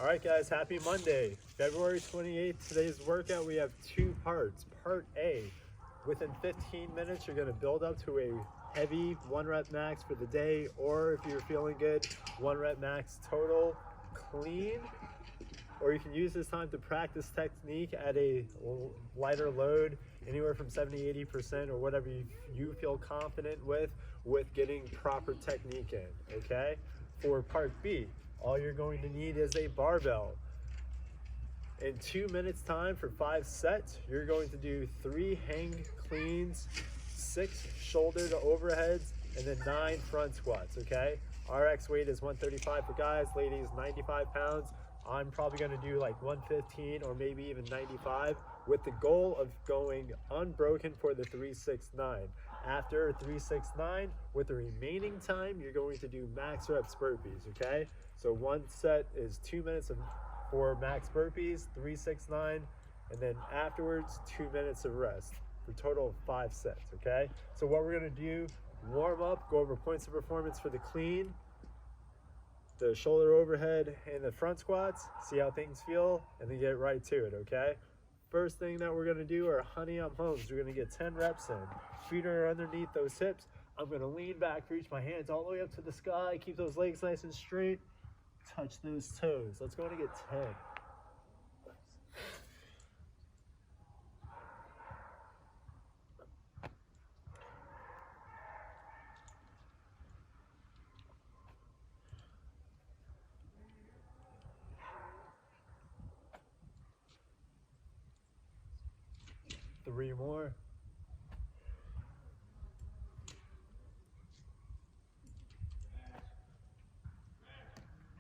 All right, guys, happy Monday, February 28th. Today's workout, we have two parts. Part A, within 15 minutes, you're gonna build up to a heavy 1 rep max for the day, or if you're feeling good, 1 rep max total clean. Or you can use this time to practice technique at a lighter load, anywhere from 70–80% or whatever you feel confident with getting proper technique in, okay? For part B, all you're going to need is a barbell. In 2 minutes time for 5 sets, you're going to do 3 hang cleans, 6 shoulder to overheads, and then 9 front squats, okay? RX weight is 135 for guys, ladies 95 pounds. I'm probably gonna do like 115 or maybe even 95 with the goal of going unbroken for the 369. After 369, with the remaining time, you're going to do max reps burpees, okay? So one set is 2 minutes for max burpees, 369, and then afterwards, 2 minutes of rest for a total of 5 sets, okay? So what we're gonna do, warm up, go over points of performance for the clean, the shoulder overhead, and the front squats, see how things feel, and then get right to it, okay? First thing that we're gonna do are honey on hums. We're gonna get 10 reps in. Feet are underneath those hips. I'm gonna lean back, reach my hands all the way up to the sky, keep those legs nice and straight, touch those toes. Let's go and get 10. 3 more.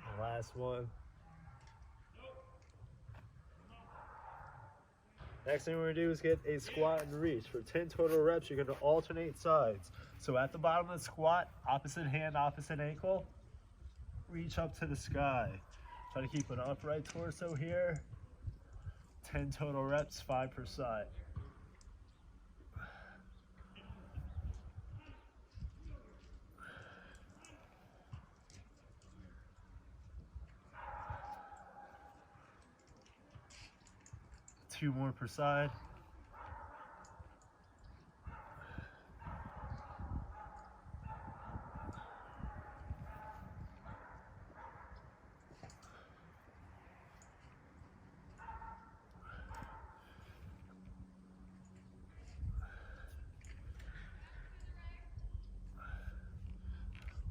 The last one. Next thing we're gonna do is get a squat and reach. For 10 total reps, you're gonna alternate sides. So at the bottom of the squat, opposite hand, opposite ankle, reach up to the sky. Try to keep an upright torso here. 10 total reps, 5 per side. Two more per side.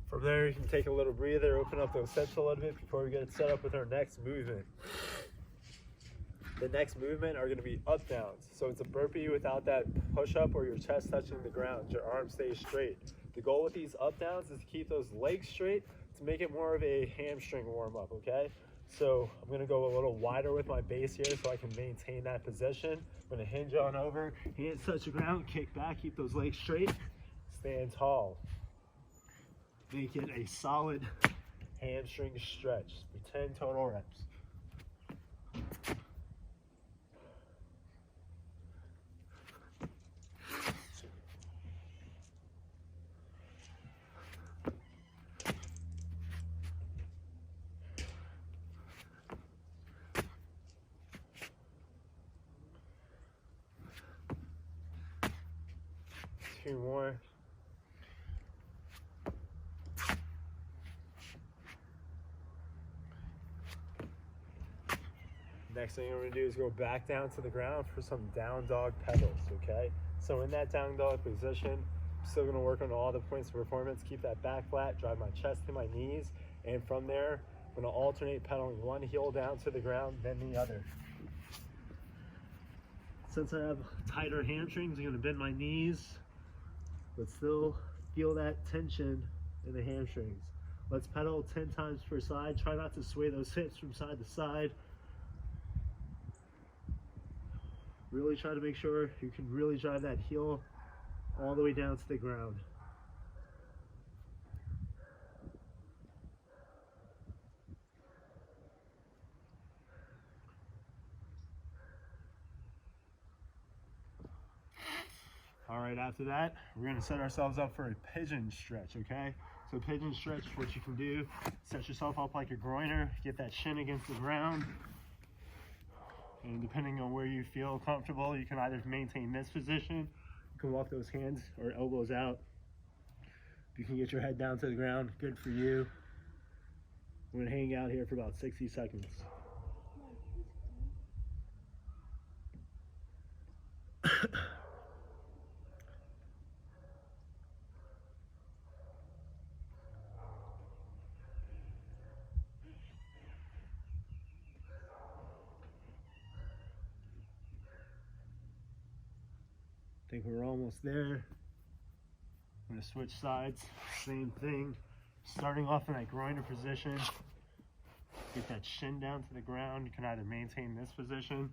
From there, you can take a little breather, open up those hips a little bit before we get set up with our next movement. The next movement are gonna be up downs. So it's a burpee without that push up or your chest touching the ground. Your arms stay straight. The goal with these up downs is to keep those legs straight to make it more of a hamstring warm up, okay? So I'm gonna go a little wider with my base here so I can maintain that position. I'm gonna hinge on over, hands touch the ground, kick back, keep those legs straight, stand tall. Make it a solid hamstring stretch for 10 total reps. Two more. Next thing we're gonna do is go back down to the ground for some down dog pedals, okay? So in that down dog position, I'm still gonna work on all the points of performance, keep that back flat, drive my chest to my knees, and from there, I'm gonna alternate pedaling one heel down to the ground, then the other. Since I have tighter hamstrings, I'm gonna bend my knees, but still feel that tension in the hamstrings. Let's pedal 10 times per side. Try not to sway those hips from side to side. Really try to make sure you can really drive that heel all the way down to the ground. All right, after that, we're gonna set ourselves up for a pigeon stretch, okay? So pigeon stretch, what you can do, set yourself up like a groiner, get that shin against the ground. And depending on where you feel comfortable, you can either maintain this position, you can walk those hands or elbows out. You can get your head down to the ground, good for you. I'm gonna hang out here for about 60 seconds. I think we're almost there. I'm gonna switch sides, same thing. Starting off in that groiner position, get that shin down to the ground. You can either maintain this position,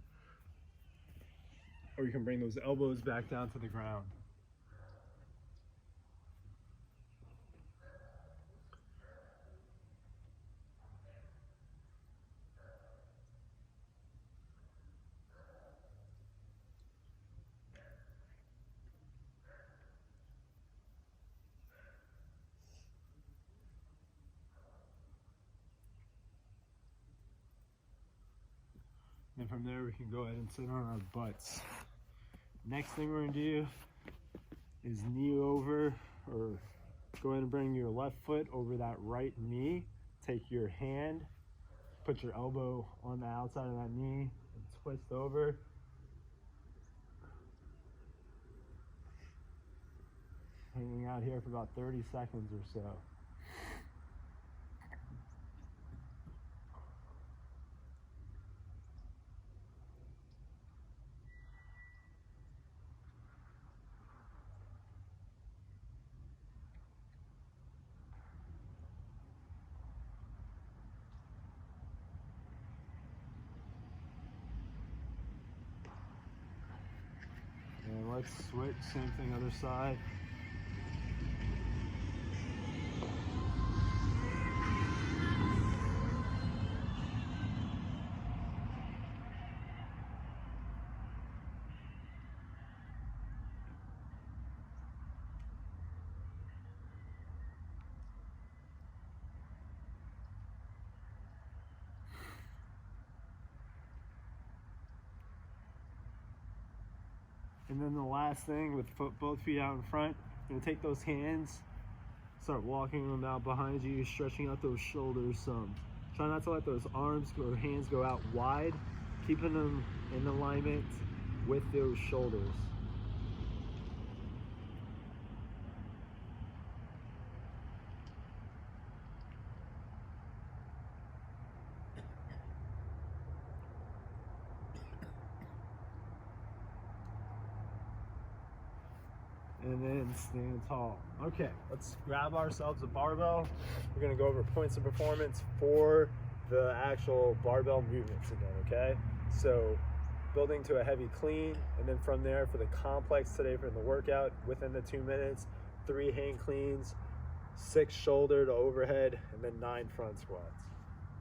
or you can bring those elbows back down to the ground. Then from there, we can go ahead and sit on our butts. Next thing we're gonna do is knee over, or go ahead and bring your left foot over that right knee. Take your hand, put your elbow on the outside of that knee, and twist over. Hanging out here for about 30 seconds or so. And let's switch, same thing, other side. And then the last thing, with both feet out in front, you're gonna take those hands, start walking them out behind you, stretching out those shoulders some. Try not to let those arms or hands go out wide, keeping them in alignment with those shoulders. And then stand tall. Okay, let's grab ourselves a barbell. We're gonna go over points of performance for the actual barbell movements again, okay? So building to a heavy clean, and then from there for the complex today for the workout, within the 2 minutes, 3 hang cleans, 6 shoulder to overhead, and then 9 front squats.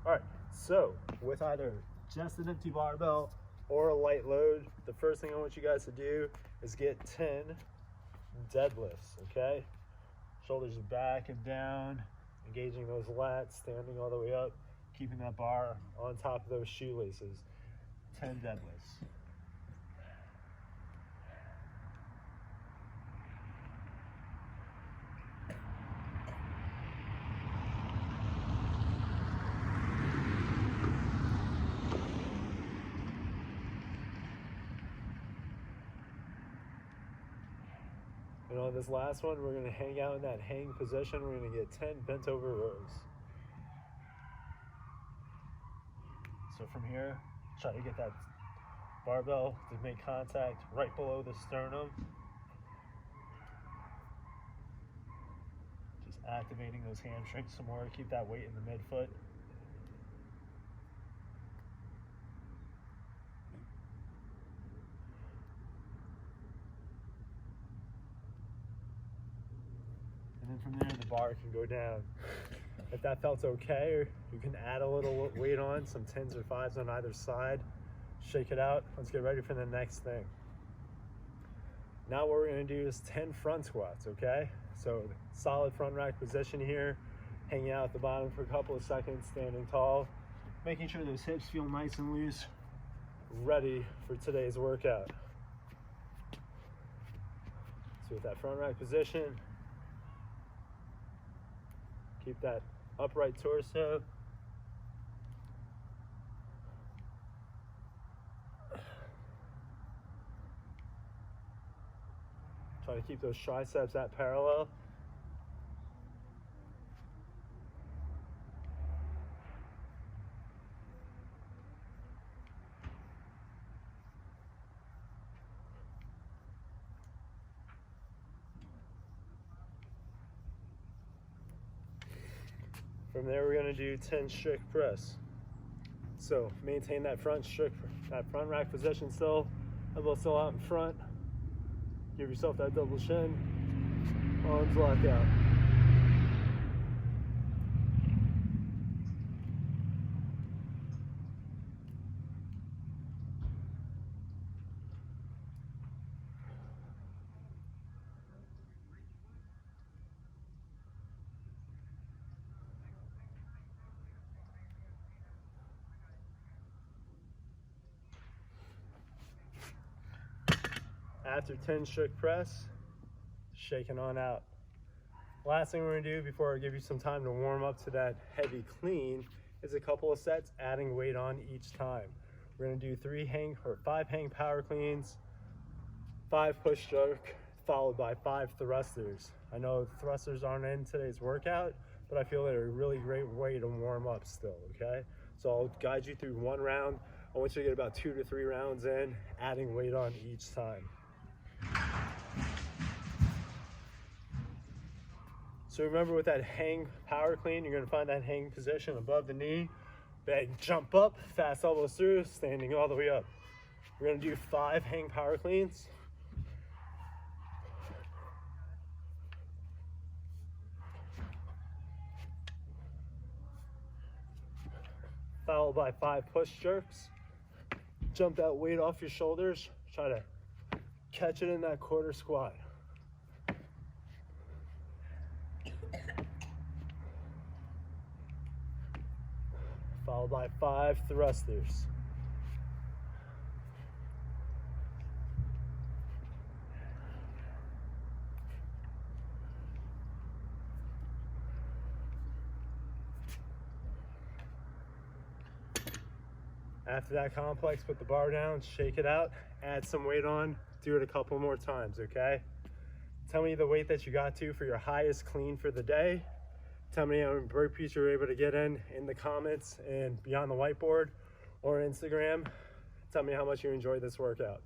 All right, so with either just an empty barbell or a light load, the first thing I want you guys to do is get 10 deadlifts, okay? Shoulders back and down, engaging those lats, standing all the way up, keeping that bar on top of those shoelaces. 10 deadlifts. And on this last one, we're gonna hang out in that hang position. We're gonna get 10 bent over rows. So from here, try to get that barbell to make contact right below the sternum. Just activating those hamstrings some more, keep that weight in the midfoot. And then from there, the bar can go down. If that felt okay, you can add a little weight on, some 10s or 5s on either side. Shake it out. Let's get ready for the next thing. Now what we're gonna do is 10 front squats, okay? So solid front rack position here, hanging out at the bottom for a couple of seconds, standing tall, making sure those hips feel nice and loose, ready for today's workout. So with that front rack position, keep that upright torso. Try to keep those triceps at parallel. From there, we're gonna do 10 strict press. So maintain that front rack position still, elbow still out in front. Give yourself that double chin, arms lock out. After 10 strict press, shaking on out. Last thing we're gonna do before I give you some time to warm up to that heavy clean is a couple of sets, adding weight on each time. We're gonna do 5 hang power cleans, 5 push jerk, followed by 5 thrusters. I know thrusters aren't in today's workout, but I feel they're a really great way to warm up still, okay? So I'll guide you through one round. I want you to get about 2 to 3 rounds in, adding weight on each time. So remember, with that hang power clean, you're gonna find that hang position above the knee, then jump up, fast elbows through, standing all the way up. We're gonna do 5 hang power cleans. Followed by 5 push jerks. Jump that weight off your shoulders, try to catch it in that quarter squat. Followed by 5 thrusters. After that complex, put the bar down, shake it out, add some weight on, do it a couple more times, okay? Tell me the weight that you got to for your highest clean for the day. Tell me how many burpees you were able to get in the comments and beyond the whiteboard or Instagram. Tell me how much you enjoyed this workout.